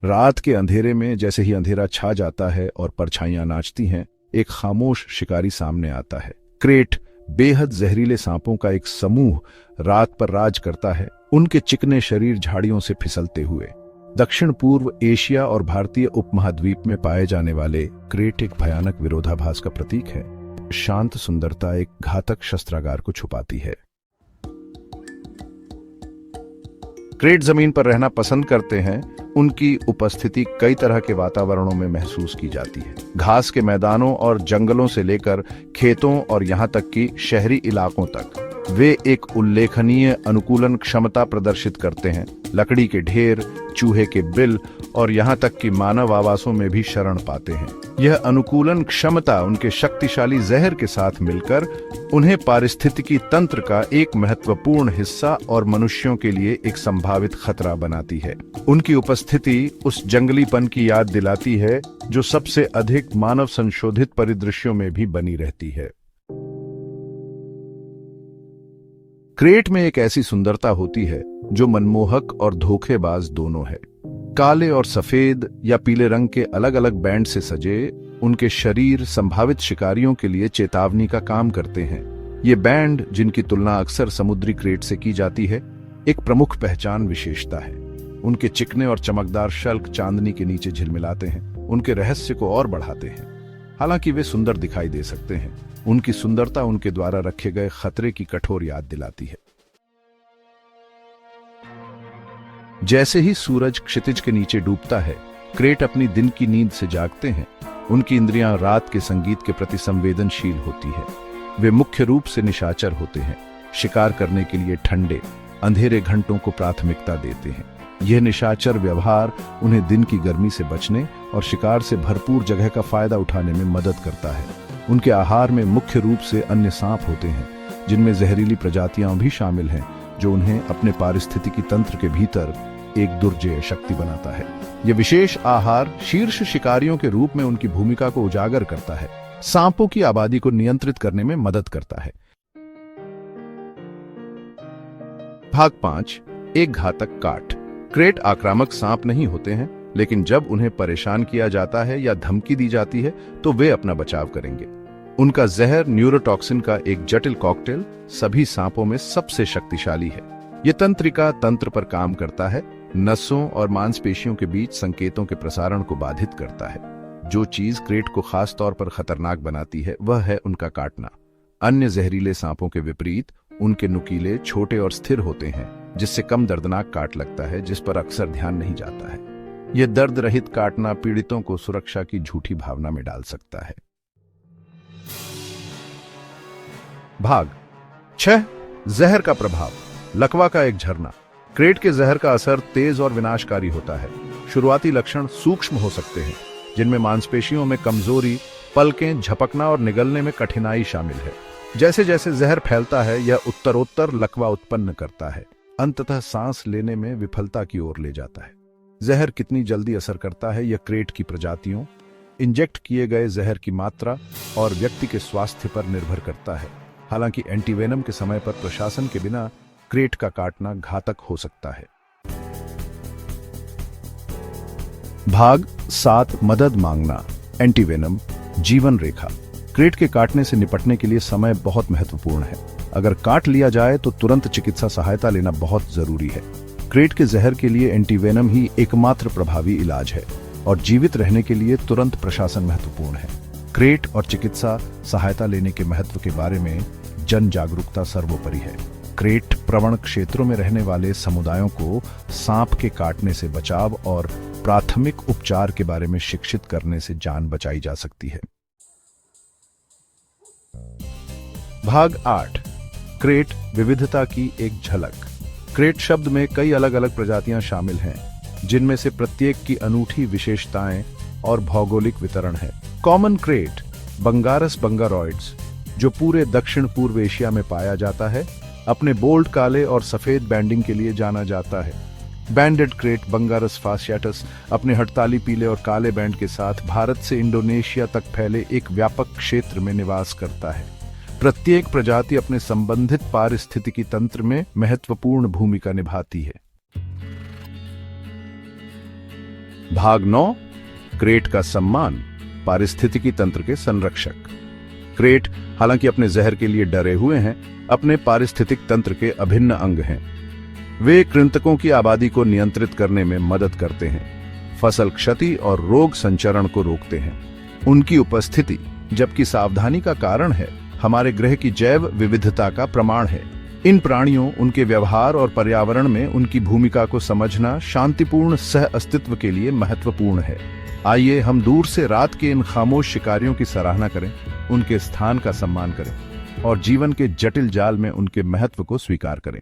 रात के अंधेरे में जैसे ही अंधेरा छा जाता है और परछाइयां नाचती हैं, एक खामोश शिकारी सामने आता है। क्रेट बेहद जहरीले सांपों का एक समूह रात पर राज करता है, उनके चिकने शरीर झाड़ियों से फिसलते हुए। दक्षिण पूर्व एशिया और भारतीय उपमहाद्वीप में पाए जाने वाले क्रेट एक भयानक विरोधाभास का प्रतीक है। शांत सुंदरता एक घातक शस्त्रागार को छुपाती है। क्रेट जमीन पर रहना पसंद करते हैं। उनकी उपस्थिति कई तरह के वातावरणों में महसूस की जाती है। घास के मैदानों और जंगलों से लेकर खेतों और यहां तक कि शहरी इलाकों तक वे एक उल्लेखनीय अनुकूलन क्षमता प्रदर्शित करते हैं। लकड़ी के ढेर, चूहे के बिल और यहां तक कि मानव आवासों में भी शरण पाते हैं। यह अनुकूलन क्षमता उनके शक्तिशाली जहर के साथ मिलकर उन्हें पारिस्थितिकी तंत्र का एक महत्वपूर्ण हिस्सा और मनुष्यों के लिए एक संभावित खतरा बनाती है। उनकी उपस्थिति उस जंगलीपन की याद दिलाती है जो सबसे अधिक मानव संशोधित परिदृश्यों में भी बनी रहती है। क्रेट में एक ऐसी सुंदरता होती है जो मनमोहक और धोखेबाज दोनों है। काले और सफेद या पीले रंग के अलग अलग बैंड से सजे उनके शरीर संभावित शिकारियों के लिए चेतावनी का काम करते हैं। ये बैंड, जिनकी तुलना अक्सर समुद्री क्रेट से की जाती है, एक प्रमुख पहचान विशेषता है। उनके चिकने और चमकदार शल्क चांदनी के नीचे झिलमिलाते हैं, उनके रहस्य को और बढ़ाते हैं। हालांकि वे सुंदर दिखाई दे सकते हैं, उनकी सुंदरता उनके द्वारा रखे गए खतरे की कठोर याद दिलाती है। जैसे ही सूरज क्षितिज के नीचे डूबता है, क्रेट अपनी दिन की नींद से जागते हैं। उनकी इंद्रियां रात के संगीत के प्रति संवेदनशील होती है। वे मुख्य रूप से निशाचर होते हैं, शिकार करने के लिए ठंडे, अंधेरे घंटों को प्राथमिकता देते हैं। यह निशाचर व्यवहार उन्हें दिन की गर्मी से बचने और शिकार से भरपूर जगह का फायदा उठाने में मदद करता है। उनके आहार में मुख्य रूप से अन्य सांप होते हैं, जिनमें जहरीली प्रजातियां भी शामिल हैं, जो उन्हें अपने पारिस्थितिकी तंत्र के भीतर एक दुर्जय शक्ति बनाता है। यह विशेष आहार शीर्ष शिकारियों के रूप में उनकी भूमिका को उजागर करता है, सांपों की आबादी को नियंत्रित करने में मदद करता है। भाग 5, एक घातक काट। क्रेट आक्रामक सांप नहीं होते हैं, लेकिन जब उन्हें परेशान किया जाता है या धमकी दी जाती है तो वे अपना बचाव करेंगे। उनका जहर न्यूरोटॉक्सिन का एक जटिल कॉकटेल सभी सांपों में सबसे शक्तिशाली है। यह तंत्रिका तंत्र पर काम करता है, नसों और मांसपेशियों के बीच संकेतों के प्रसारण को बाधित करता है। जो चीज क्रेट को खास तौर पर खतरनाक बनाती है वह है उनका काटना। अन्य जहरीले सांपों के विपरीत उनके नुकीले, छोटे और स्थिर होते हैं, जिससे कम दर्दनाक काट लगता है, जिस पर अक्सर ध्यान नहीं जाता है। यह दर्द रहित काटना पीड़ितों को सुरक्षा की झूठी भावना में डाल सकता है। भाग 6, जहर का प्रभाव। लकवा का एक झरना। क्रेट के जहर का असर तेज और विनाशकारी होता है। शुरुआती लक्षण सूक्ष्म हो सकते हैं, जिनमें मांसपेशियों में कमजोरी, पलकें झपकना और निगलने में कठिनाई शामिल है। जैसे जैसे जहर फैलता है, यह उत्तरोत्तर लकवा उत्पन्न करता है, अंततः सांस लेने में विफलता की ओर ले जाता है। जहर कितनी जल्दी असर करता है यह क्रेट की प्रजातियों, इंजेक्ट किए गए जहर की मात्रा और व्यक्ति के स्वास्थ्य पर निर्भर करता है। हालांकि एंटीवेनम के समय पर प्रशासन के बिना क्रेट का काटना घातक हो सकता है। भाग 7, मदद मांगना। एंटीवेनम जीवन रेखा। क्रेट के काटने से निपटने के लिए समय बहुत महत्वपूर्ण है। अगर काट लिया जाए तो तुरंत चिकित्सा सहायता लेना बहुत जरूरी है। क्रेट के जहर के लिए एंटीवेनम ही एकमात्र प्रभावी इलाज है और जीवित रहने के लिए तुरंत प्रशासन महत्वपूर्ण है। क्रेट और चिकित्सा सहायता लेने के महत्व के बारे में जन जागरूकता सर्वोपरि है। क्रेट प्रवण क्षेत्रों में रहने वाले समुदायों को सांप के काटने से बचाव और प्राथमिक उपचार के बारे में शिक्षित करने से जान बचाई जा सकती है। भाग 8, क्रेट विविधता की एक झलक। क्रेट शब्द में कई अलग अलग प्रजातियां शामिल हैं, जिनमें से प्रत्येक की अनूठी विशेषताएं और भौगोलिक वितरण है। कॉमन क्रेट बंगारस बंगारॉइड्स, जो पूरे दक्षिण पूर्व एशिया में पाया जाता है, अपने बोल्ड काले और सफेद बैंडिंग के लिए जाना जाता है। बैंडेड क्रेट बंगारस फासियाटस अपने हड़ताली पीले और काले बैंड के साथ भारत से इंडोनेशिया तक फैले एक व्यापक क्षेत्र में निवास करता है। प्रत्येक प्रजाति अपने संबंधित पारिस्थितिकी तंत्र में महत्वपूर्ण भूमिका निभाती है। भाग 9, क्रेट का सम्मान, पारिस्थितिकी तंत्र के संरक्षक। क्रेट हालांकि अपने जहर के लिए डरे हुए हैं, अपने पारिस्थितिक तंत्र के अभिन्न अंग हैं। वे कृंतकों की आबादी को नियंत्रित करने में मदद करते हैं, फसल क्षति और रोग संचरण को रोकते हैं। उनकी उपस्थिति, जबकि सावधानी का कारण है, हमारे ग्रह की जैव विविधता का प्रमाण है। इन प्राणियों, उनके व्यवहार और पर्यावरण में उनकी भूमिका को समझना शांतिपूर्ण सह अस्तित्व के लिए महत्वपूर्ण है। आइए हम दूर से रात के इन खामोश शिकारियों की सराहना करें, उनके स्थान का सम्मान करें और जीवन के जटिल जाल में उनके महत्व को स्वीकार करें।